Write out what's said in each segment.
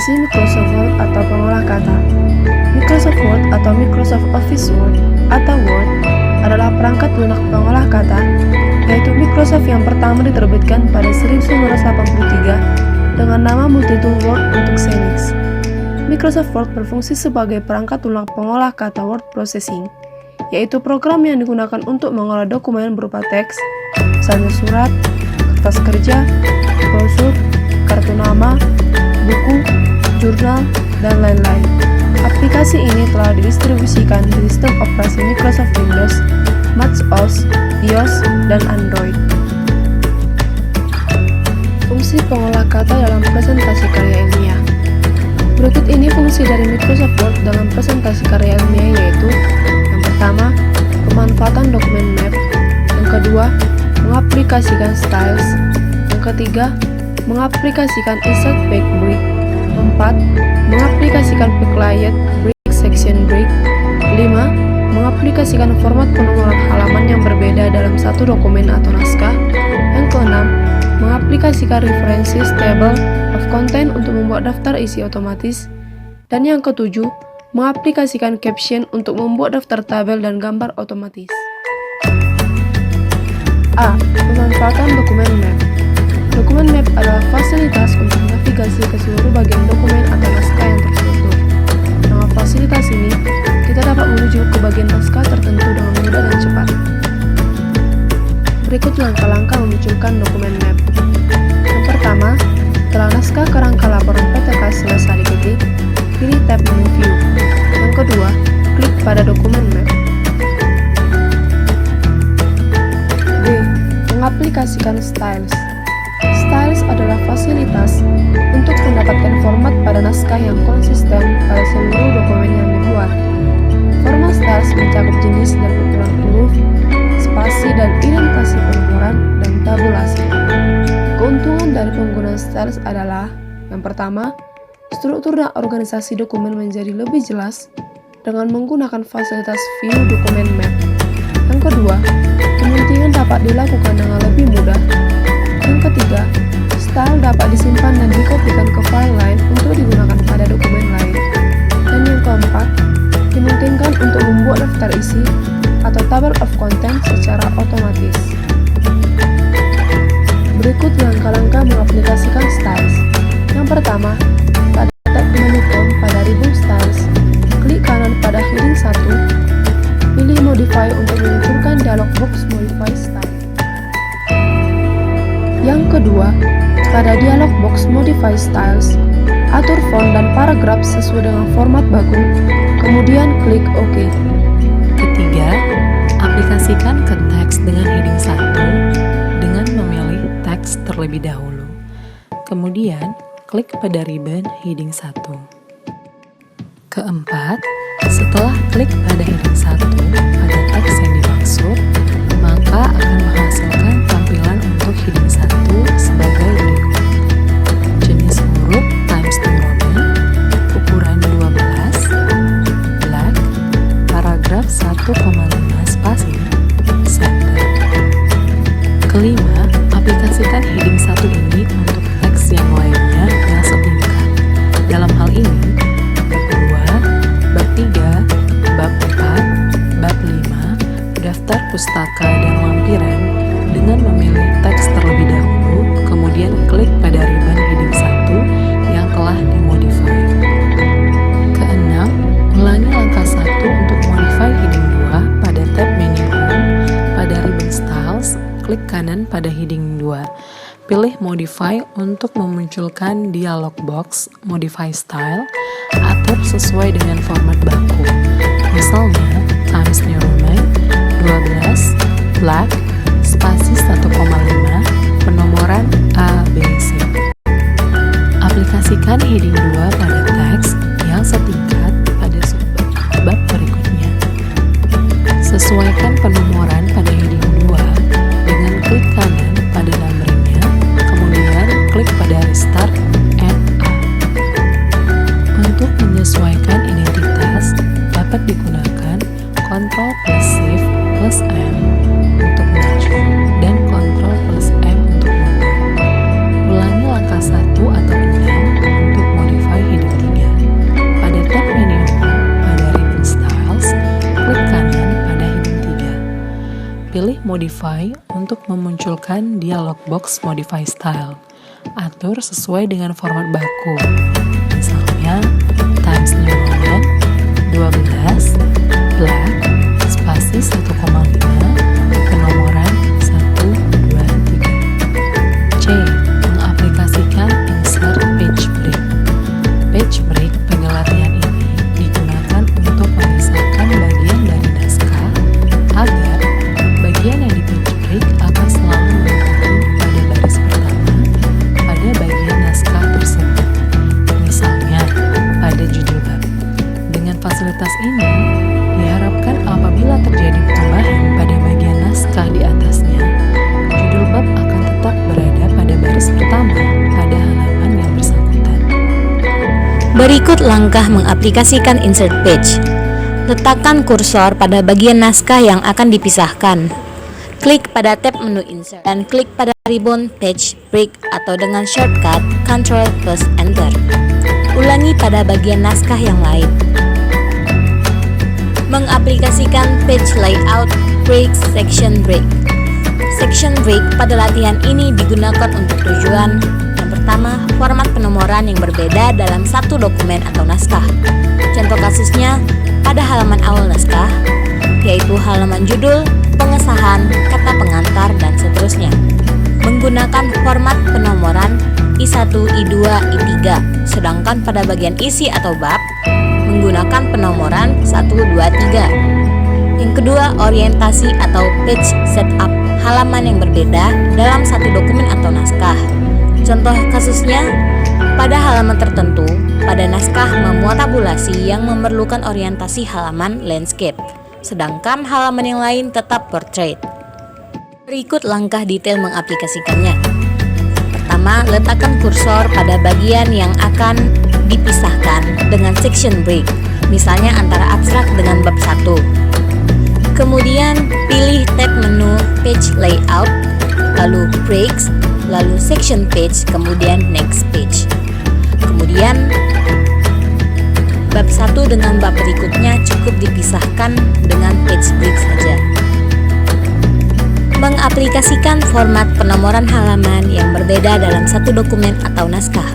Fungsi Microsoft Word atau pengolah kata. Microsoft Word atau Microsoft Office Word atau Word adalah perangkat lunak pengolah kata, yaitu Microsoft yang pertama diterbitkan pada 1983 dengan nama multitool Word untuk Xenix. Microsoft Word berfungsi sebagai perangkat lunak pengolah kata word processing, yaitu program yang digunakan untuk mengolah dokumen berupa teks, misalnya surat, kertas kerja, brosur, kartu nama, buku, jurnal, dan lain-lain. Aplikasi ini telah didistribusikan di sistem operasi Microsoft Windows, Mac OS, iOS, dan Android. Fungsi pengolah kata dalam presentasi karya ilmiah. Berikut ini fungsi dari Microsoft Word dalam presentasi karya ilmiah, yaitu yang pertama, pemanfaatan dokumen map, yang kedua, mengaplikasikan styles, yang ketiga, mengaplikasikan insert page break, 4. Mengaplikasikan backlight break section break, 5. Mengaplikasikan format penomoran halaman yang berbeda dalam satu dokumen atau naskah, yang keenam, mengaplikasikan references table of content untuk membuat daftar isi otomatis, dan yang ketujuh, mengaplikasikan caption untuk membuat daftar tabel dan gambar otomatis. A. Pemanfaatan dokumen map. Dokumen map adalah fasilitas untuk navigasi ke seluruh bagian dokumen atau naskah yang terstruktur. Dengan fasilitas ini, kita dapat menuju ke bagian naskah tertentu dengan mudah dan cepat. Berikut langkah-langkah memunculkan dokumen map. Yang pertama, setelah naskah kerangka laporan PTK selesai diketik, pilih tab menu View. Yang kedua, klik pada dokumen map. B. Mengaplikasikan styles. Styles adalah fasilitas untuk mendapatkan format pada naskah yang konsisten pada seluruh dokumen yang dibuat. Format styles mencakup jenis dan ukuran huruf, spasi dan indentasi penomoran, dan tabulasi. Keuntungan dari penggunaan styles adalah, yang pertama, struktur dan organisasi dokumen menjadi lebih jelas dengan menggunakan fasilitas View Dokumen Map. Yang kedua, penyuntingan dapat dilakukan dengan lebih mudah. Yang ketiga, style dapat disimpan dan dikopikan ke file lain untuk digunakan pada dokumen lain. Dan yang keempat, dimungkinkan untuk membuat daftar isi atau table of content secara otomatis. Berikut langkah-langkah mengaplikasikan styles. Yang pertama, pada tab menu Home pada ribbon styles, klik kanan pada heading 1, pilih Modify untuk memunculkan dialog box Modify Style. Yang kedua, pada dialog box Modify Styles, atur font dan paragraf sesuai dengan format baku, kemudian klik OK. Ketiga, aplikasikan ke teks dengan heading 1 dengan memilih teks terlebih dahulu. Kemudian, klik pada ribbon heading 1. Keempat, setelah klik pada heading 1 pada teks yang dimaksud, maka akan menghasilkan tampilan untuk heading 1 sebagai berikut. Jenis huruf Times New Roman, ukuran 12, black, paragraf 1,5 spasi, center. Kelima, aplikasikan heading 1 ini untuk teks yang lainnya yang setingkat. Dalam hal ini, bab 2, bab 3, bab 4, bab 5, daftar pustaka dan lampiran dengan memilih teks terlebih dahulu, kemudian klik pada ribbon heading 1 yang telah dimodify. Keenam, ulangi langkah 1 untuk modify heading 2 pada tab menu Home, pada ribbon Styles, klik kanan pada heading 2. Pilih Modify untuk memunculkan dialog box Modify Style, atur sesuai dengan format baku. Misalnya, Times New Roman 12, black, spasi 1,5, penomoran A, B, C. Aplikasikan heading 2 pada teks yang setingkat pada subbab berikutnya. Sesuaikan penomoran pada heading 2 dengan klik kanan pada numberingnya, kemudian klik pada Restart and A. Untuk menyesuaikan identitas, dapat digunakan Ctrl plus Shift plus M untuk maju dan Ctrl plus M untuk mundur. Ulangi langkah 1 atau 6 untuk modify heading Pilih Modify untuk memunculkan dialog box Modify Style. Atur sesuai dengan format baku. Misalnya, Times New Roman 12, black, spasi 1,5, penomoran 1, 2, 3. C. Mengaplikasikan Insert Page Break. Page Break pada latihan ini digunakan untuk memisahkan bagian dari naskah agar bagian yang di page break akan selalu mengikuti pada baris pertama pada bagian naskah tersebut. Misalnya, pada judul bab. Dengan fasilitas ini, diharapkan apabila terjadi perubahan pada bagian naskah di atasnya, judul bab akan tetap berada pada baris pertama pada halaman yang bersangkutan. Berikut langkah mengaplikasikan insert page. Letakkan kursor pada bagian naskah yang akan dipisahkan. Klik pada tab menu insert dan klik pada ribbon page break atau dengan shortcut Ctrl plus Enter. Ulangi pada bagian naskah yang lain. Mengaplikasikan page layout break section break. Section break pada latihan ini digunakan untuk tujuan yang pertama, format penomoran yang berbeda dalam satu dokumen atau naskah. Contoh kasusnya pada halaman awal naskah, yaitu halaman judul, pengesahan, kata pengantar, dan seterusnya. Menggunakan format penomoran I1, I2, I3, sedangkan pada bagian isi atau bab, menggunakan penomoran 1, 2, 3. Yang kedua, orientasi atau page setup, halaman yang berbeda dalam satu dokumen atau naskah. Contoh kasusnya, pada halaman tertentu, pada naskah memuat tabulasi yang memerlukan orientasi halaman landscape, sedangkan halaman yang lain tetap portrait. Berikut langkah detail mengaplikasikannya. Pertama, letakkan kursor pada bagian yang akan dipisahkan dengan section break, misalnya antara abstrak dengan bab 1. Kemudian, pilih tab menu Page Layout, lalu Breaks, lalu Section Page, kemudian Next Page. Kemudian, bab 1 dengan bab berikutnya cukup dipisahkan dengan page break saja. Mengaplikasikan format penomoran halaman yang berbeda dalam satu dokumen atau naskah.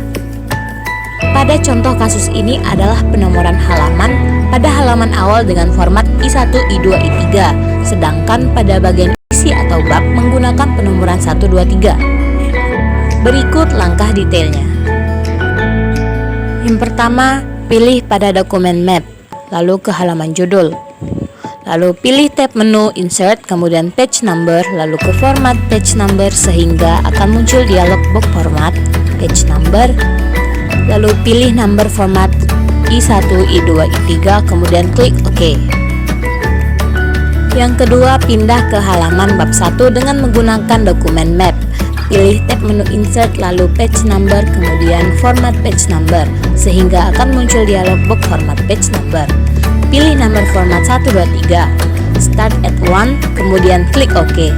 Pada contoh kasus ini adalah penomoran halaman pada halaman awal dengan format I1, I2, I3, sedangkan pada bagian isi atau bab menggunakan penomoran 1, 2, 3. Berikut langkah detailnya. Yang pertama, pilih pada dokumen map, lalu ke halaman judul. Lalu pilih tab menu insert, kemudian page number, lalu ke format page number sehingga akan muncul dialog box format page number. Lalu pilih number format I1, I2, I3, kemudian klik OK. Yang kedua, pindah ke halaman bab 1 dengan menggunakan dokumen map. Pilih tab menu insert, lalu page number, kemudian format page number, sehingga akan muncul dialog box format page number. Pilih number format 1, 2, 3, start at 1, kemudian klik OK.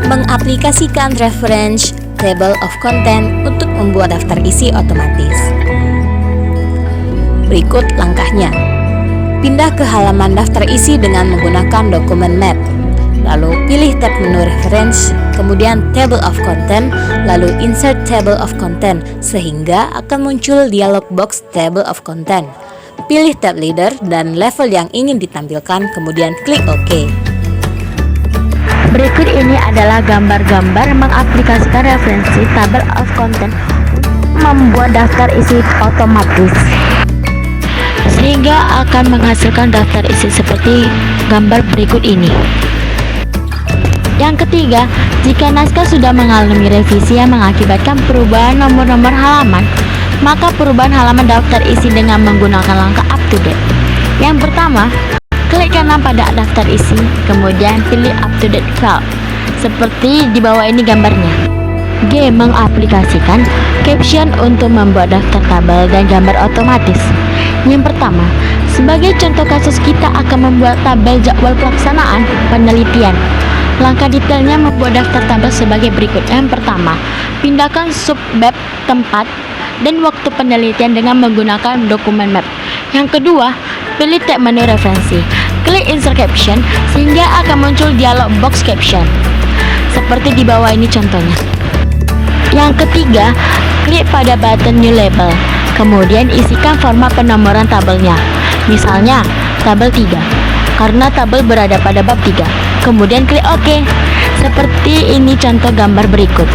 Mengaplikasikan reference table of content untuk membuat daftar isi otomatis. Berikut langkahnya. Pindah ke halaman daftar isi dengan menggunakan dokumen map. Lalu pilih tab menu reference, kemudian table of content, lalu insert table of content, sehingga akan muncul dialog box table of content. Pilih tab leader dan level yang ingin ditampilkan, kemudian klik OK. Berikut ini adalah gambar-gambar mengaplikasikan referensi table of content membuat daftar isi otomatis, sehingga akan menghasilkan daftar isi seperti gambar berikut ini. Yang ketiga, jika naskah sudah mengalami revisi yang mengakibatkan perubahan nomor-nomor halaman, maka perubahan halaman daftar isi dengan menggunakan langkah up to date. Yang pertama, klik kanan pada daftar isi, kemudian pilih up to date file, seperti di bawah ini gambarnya. G. Mengaplikasikan caption untuk membuat daftar tabel dan gambar otomatis. Yang pertama, sebagai contoh kasus kita akan membuat tabel jadwal pelaksanaan penelitian. Langkah detailnya membuat daftar tabel sebagai berikut. Yang pertama, pindahkan subbab tempat dan waktu penelitian dengan menggunakan dokumen map. Yang kedua, pilih tab menu referensi. Klik insert caption sehingga akan muncul dialog box caption. Seperti di bawah ini contohnya. Yang ketiga, klik pada button new label. Kemudian isikan format penomoran tabelnya. Misalnya, tabel 3. Karena tabel berada pada bab 3. Kemudian klik OK. Seperti ini contoh gambar berikut.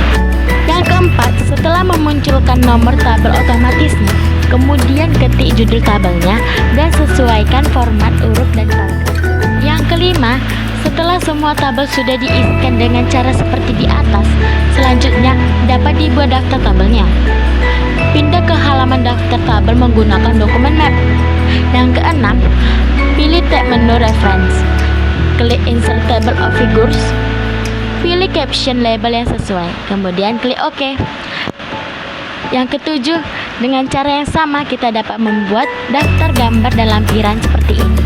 Yang keempat, setelah memunculkan nomor tabel otomatisnya, kemudian ketik judul tabelnya dan sesuaikan format urut dan paragraf. Yang kelima, setelah semua tabel sudah diisikan dengan cara seperti di atas, selanjutnya dapat dibuat daftar tabelnya. Pindah ke halaman daftar tabel menggunakan dokumen map. Yang keenam, pilih tab menu reference. Klik insert table of figures. Pilih caption label yang sesuai, kemudian klik OK. Yang ketujuh, dengan cara yang sama kita dapat membuat daftar gambar dan lampiran seperti ini.